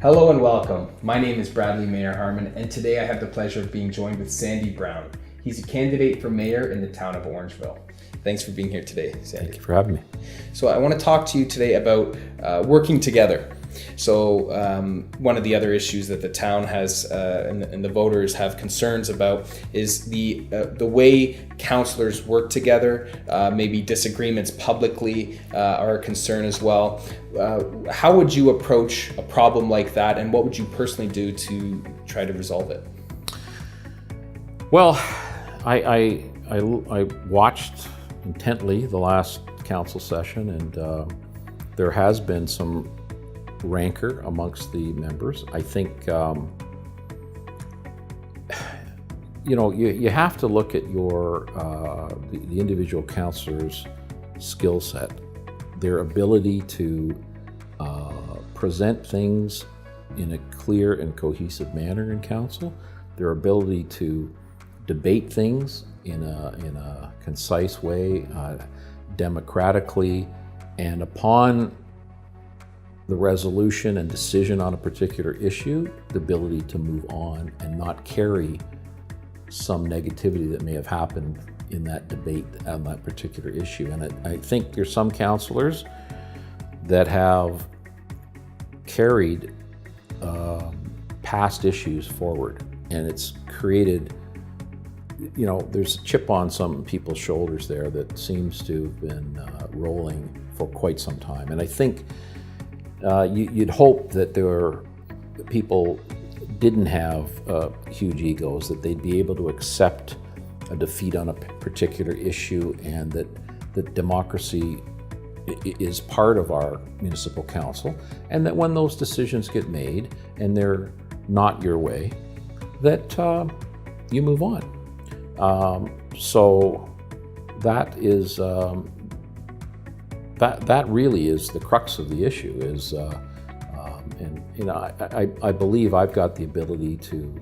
Hello and welcome. My name is Bradleymayerharman, and today I have the pleasure of being joined with Sandy Brown. He's a candidate for mayor in the town of Orangeville. Thanks for being here today, Sandy. Thank you for having me. So I want to talk to you today about working together. So one of the other issues that the town has and the voters have concerns about is the way councillors work together. Maybe disagreements publicly are a concern as well. How would you approach a problem like that, and what would you personally do to try to resolve it? Well, I watched intently the last council session, and there has been some rancor amongst the members. I think you have to look at your the individual councillors' skill set, their ability to present things in a clear and cohesive manner in council, their ability to debate things in a concise way, democratically, and upon the resolution and decision on a particular issue, the ability to move on and not carry some negativity that may have happened in that debate on that particular issue. And I think there's some councillors that have carried past issues forward, and it's created, there's a chip on some people's shoulders there that seems to have been rolling for quite some time. And I think you'd hope that people didn't have huge egos, that they'd be able to accept a defeat on a particular issue, and that democracy is part of our municipal council, and that when those decisions get made and they're not your way, that you move on. So that is that really is the crux of the issue. I believe I've got the ability to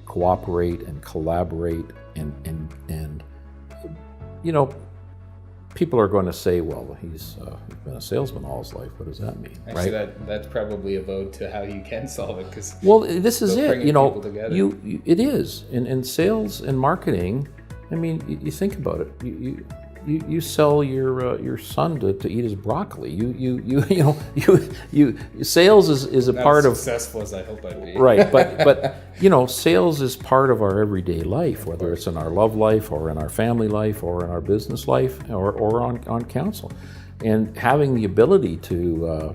cooperate and collaborate, and people are going to say, well, he's been a salesman all his life. What does that mean? Actually, right? That's probably a vote to how you can solve it. This is it. It is in sales and marketing. I mean, you think about it. You sell your son to eat his broccoli. Sales is a part of, as successful as I hope I'd be. Right, but sales is part of our everyday life, whether it's in our love life or in our family life or in our business life or on council, and having the ability to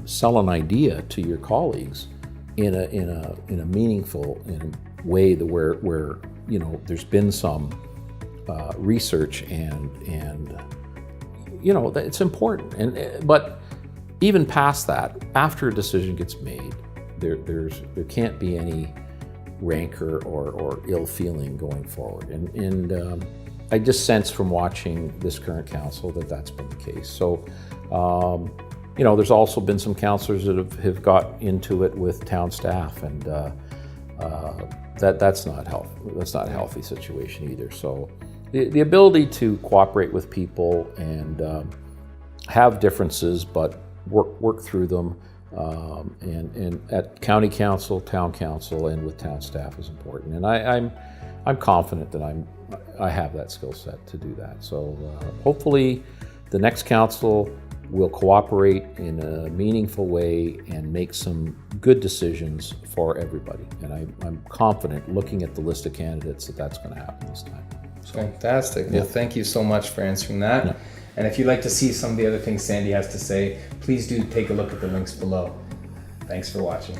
sell an idea to your colleagues in a meaningful way where there's been some research and it's important. But even past that, after a decision gets made, there can't be any rancor or ill feeling going forward. And I just sense from watching this current council that that's been the case. So there's also been some councillors that have got into it with town staff, and that's not healthy. That's not a healthy situation either. So the ability to cooperate with people and have differences, but work through them, and at county council, town council, and with town staff is important. And I'm confident that I have that skill set to do that. So hopefully the next council will cooperate in a meaningful way and make some good decisions for everybody. And I'm confident, looking at the list of candidates, that that's going to happen this time. So, fantastic. Well, thank you so much for answering that. Yeah. And if you'd like to see some of the other things Sandy has to say, please do take a look at the links below. Thanks for watching.